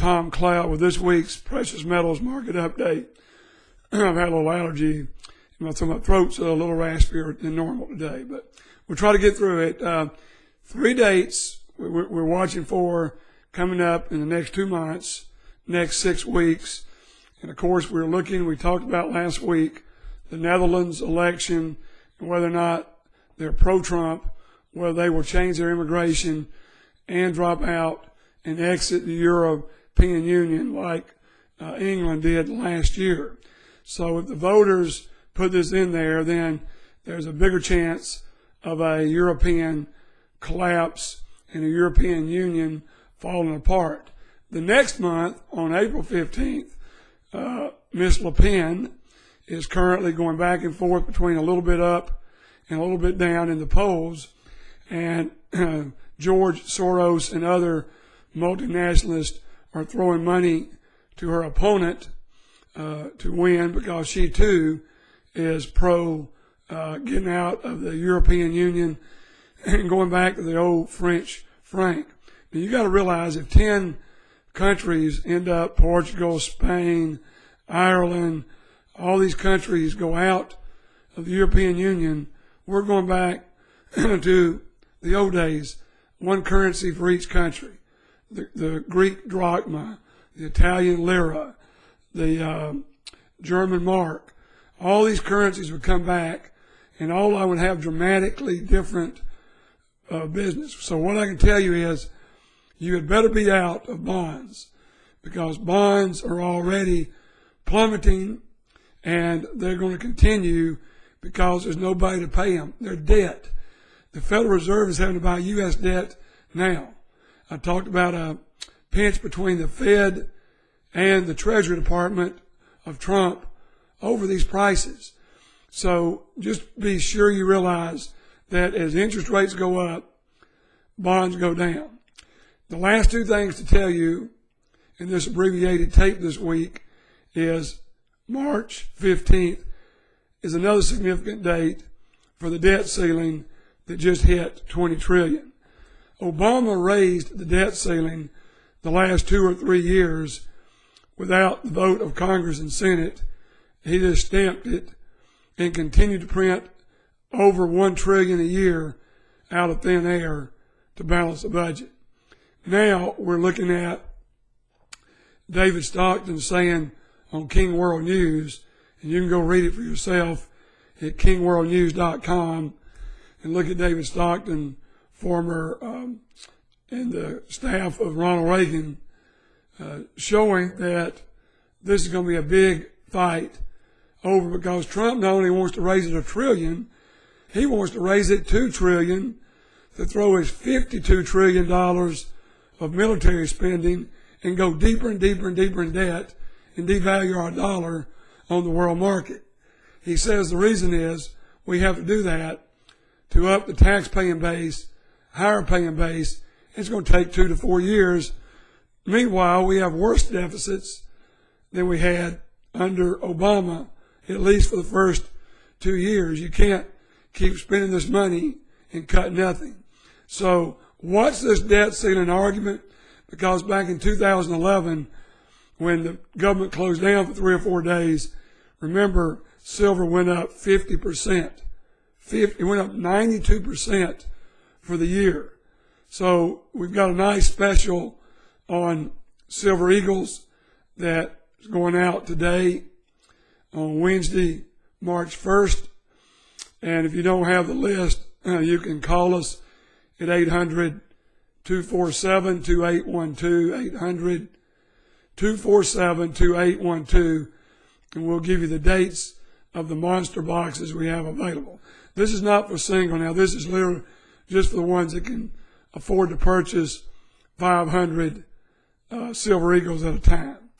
Tom Cloud with this week's Precious Metals Market Update. I've had a little allergy. So my throat's a little raspier than normal today, but we'll try to get through it. 3 dates we're watching for coming up in the next 2 months, next 6 weeks. And of course, we talked about last week, the Netherlands election and whether or not they're pro-Trump, whether they will change their immigration and drop out and exit the European Union like England did last year. So if the voters put this in there, then there's a bigger chance of a European collapse and a European Union falling apart. The next month, on April 15th, Ms. Le Pen is currently going back and forth between a little bit up and a little bit down in the polls, and George Soros and other multinationalists are throwing money to her opponent to win, because she too is pro getting out of the European Union and going back to the old French franc. Now you got to realize, if 10 countries end up, Portugal, Spain, Ireland, all these countries go out of the European Union, we're going back to the old days, one currency for each country. The Greek drachma, the Italian lira, the German mark, all these currencies would come back, and all I would have dramatically different business. So what I can tell you is, you had better be out of bonds, because bonds are already plummeting, and they're going to continue because there's nobody to pay them. They're debt. The Federal Reserve is having to buy U.S. debt now. I talked about a pinch between the Fed and the Treasury Department of Trump over these prices. So just be sure you realize that as interest rates go up, bonds go down. The last 2 things to tell you in this abbreviated tape this week is March 15th is another significant date for the debt ceiling that just hit 20 trillion. Obama raised the debt ceiling the last 2 or 3 years without the vote of Congress and Senate. He just stamped it and continued to print over 1 trillion a year out of thin air to balance the budget. Now we're looking at David Stockton saying on King World News, and you can go read it for yourself at kingworldnews.com, and look at David Stockton, former and the staff of Ronald Reagan, showing that this is going to be a big fight over, because Trump not only wants to raise it $1 trillion, he wants to raise it $2 trillion to throw his $52 trillion of military spending and go deeper and deeper and deeper in debt and devalue our dollar on the world market. He says the reason is we have to do that to up the tax-paying base, higher paying base. It's going to take 2 to 4 years. Meanwhile, we have worse deficits than we had under Obama, at least for the first 2 years. You can't keep spending this money and cut nothing. So watch this debt ceiling argument, because back in 2011, when the government closed down for 3 or 4 days, remember, silver went up 50%. It went up 92% for the year. So we've got a nice special on Silver Eagles that is going out today on Wednesday, March 1st. And if you don't have the list, you can call us at 800-247-2812, 800-247-2812, and we'll give you the dates of the monster boxes we have available. This is not for single now. This is literally just for the ones that can afford to purchase 500 Silver Eagles at a time.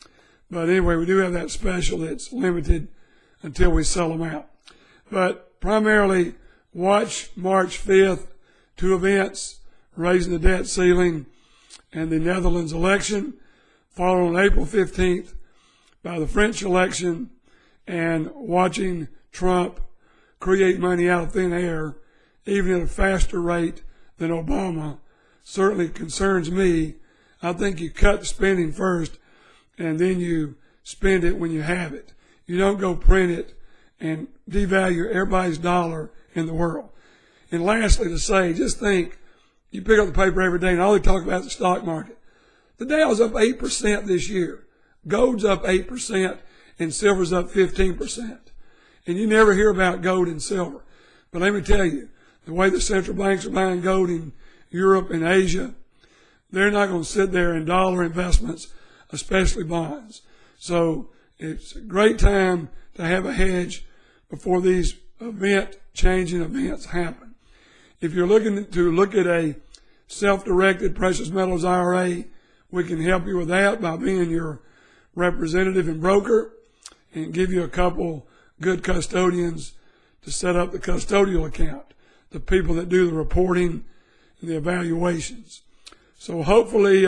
But anyway, we do have that special that's limited until we sell them out. But primarily, watch March 5th, 2 events, raising the debt ceiling and the Netherlands election, followed on April 15th by the French election, and watching Trump create money out of thin air, even at a faster rate than Obama, certainly concerns me. I think you cut the spending first and then you spend it when you have it. You don't go print it and devalue everybody's dollar in the world. And lastly, to say, just think, you pick up the paper every day and all they talk about is the stock market. The Dow's up 8% this year. Gold's up 8% and silver's up 15%. And you never hear about gold and silver. But let me tell you, the way the central banks are buying gold in Europe and Asia, they're not going to sit there in dollar investments, especially bonds. So it's a great time to have a hedge before these changing events happen. If you're looking to look at a self-directed precious metals IRA, we can help you with that by being your representative and broker and give you a couple good custodians to set up the custodial account, the people that do the reporting and the evaluations. So hopefully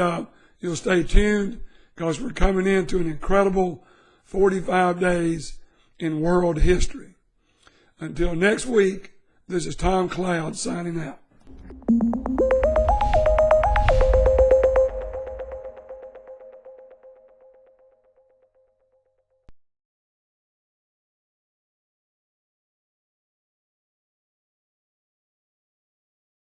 you'll stay tuned because we're coming into an incredible 45 days in world history. Until next week, this is Tom Cloud signing out.